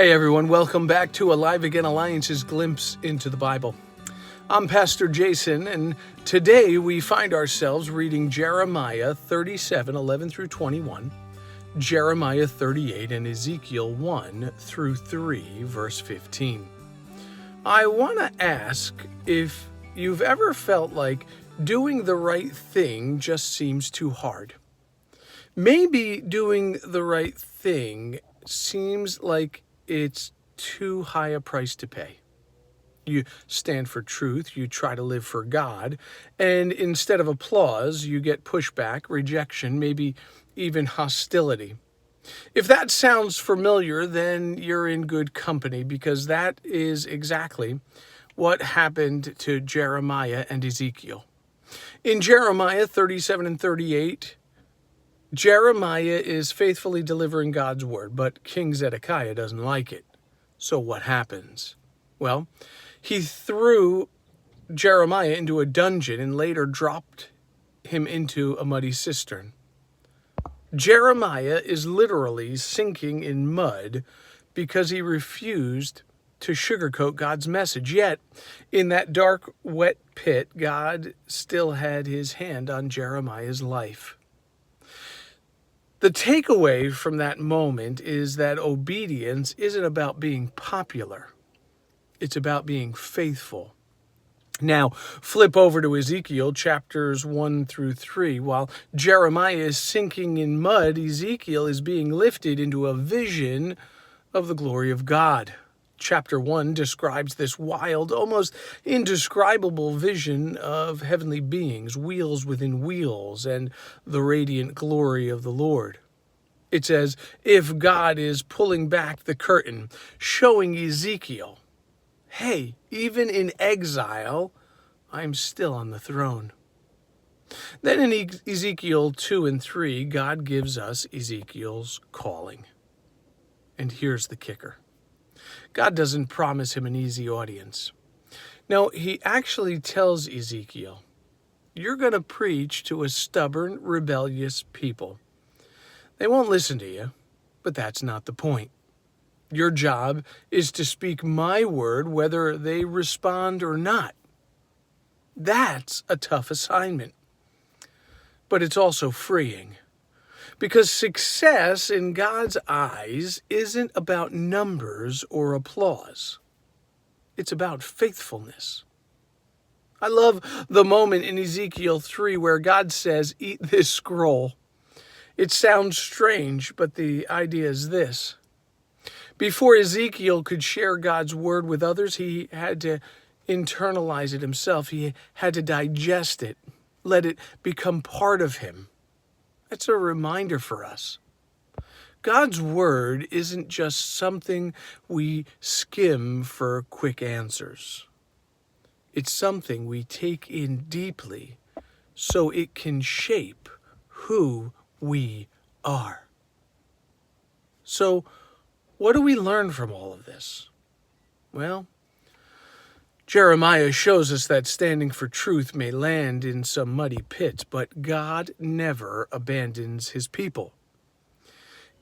Hey everyone, welcome back to Alive Again Alliance's Glimpse into the Bible. I'm Pastor Jason, and today we find ourselves reading Jeremiah 37, 11 through 21, Jeremiah 38, and Ezekiel 1 through 3, verse 15. I want to ask if you've ever felt like doing the right thing just seems too hard. Maybe doing the right thing seems like it's too high a price to pay. You stand for truth, you try to live for God, and instead of applause, you get pushback, rejection, maybe even hostility. If that sounds familiar, then you're in good company, because that is exactly what happened to Jeremiah and Ezekiel. In Jeremiah 37 and 38, Jeremiah is faithfully delivering God's word, but King Zedekiah doesn't like it. So what happens? Well, he threw Jeremiah into a dungeon and later dropped him into a muddy cistern. Jeremiah is literally sinking in mud because he refused to sugarcoat God's message. Yet, in that dark, wet pit, God still had his hand on Jeremiah's life. The takeaway from that moment is that obedience isn't about being popular. It's about being faithful. Now, flip over to Ezekiel chapters 1 through 3. While Jeremiah is sinking in mud, Ezekiel is being lifted into a vision of the glory of God. Chapter 1 describes this wild, almost indescribable vision of heavenly beings, wheels within wheels, and the radiant glory of the Lord. It's as if God is pulling back the curtain, showing Ezekiel, hey, even in exile, I'm still on the throne. Then in Ezekiel 2 and 3, God gives us Ezekiel's calling. And here's the kicker. God doesn't promise him an easy audience. No, he actually tells Ezekiel, you're going to preach to a stubborn, rebellious people. They won't listen to you, but that's not the point. Your job is to speak my word whether they respond or not. That's a tough assignment. But it's also freeing. Because success in God's eyes isn't about numbers or applause. It's about faithfulness. I love the moment in Ezekiel 3 where God says, eat this scroll. It sounds strange, but the idea is this. Before Ezekiel could share God's word with others, he had to internalize it himself. He had to digest it, let it become part of him. That's a reminder for us. God's word isn't just something we skim for quick answers. It's something we take in deeply so it can shape who we are. So, what do we learn from all of this? Well, Jeremiah shows us that standing for truth may land in some muddy pits, but God never abandons his people.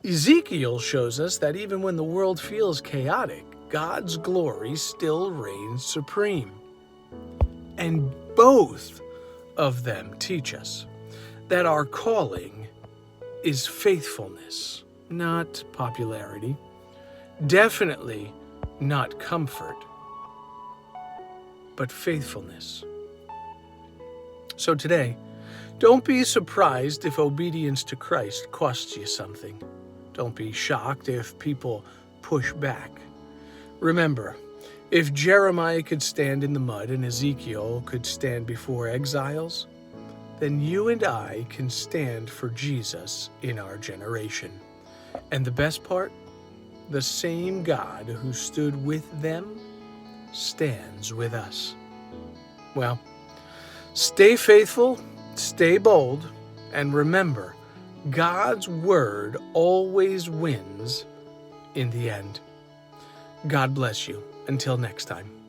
Ezekiel shows us that even when the world feels chaotic, God's glory still reigns supreme. And both of them teach us that our calling is faithfulness, not popularity, definitely not comfort, but faithfulness. So today, don't be surprised if obedience to Christ costs you something. Don't be shocked if people push back. Remember, if Jeremiah could stand in the mud and Ezekiel could stand before exiles, then you and I can stand for Jesus in our generation. And the best part, the same God who stood with them stands with us. Well, stay faithful, stay bold, and remember, God's word always wins in the end. God bless you. Until next time.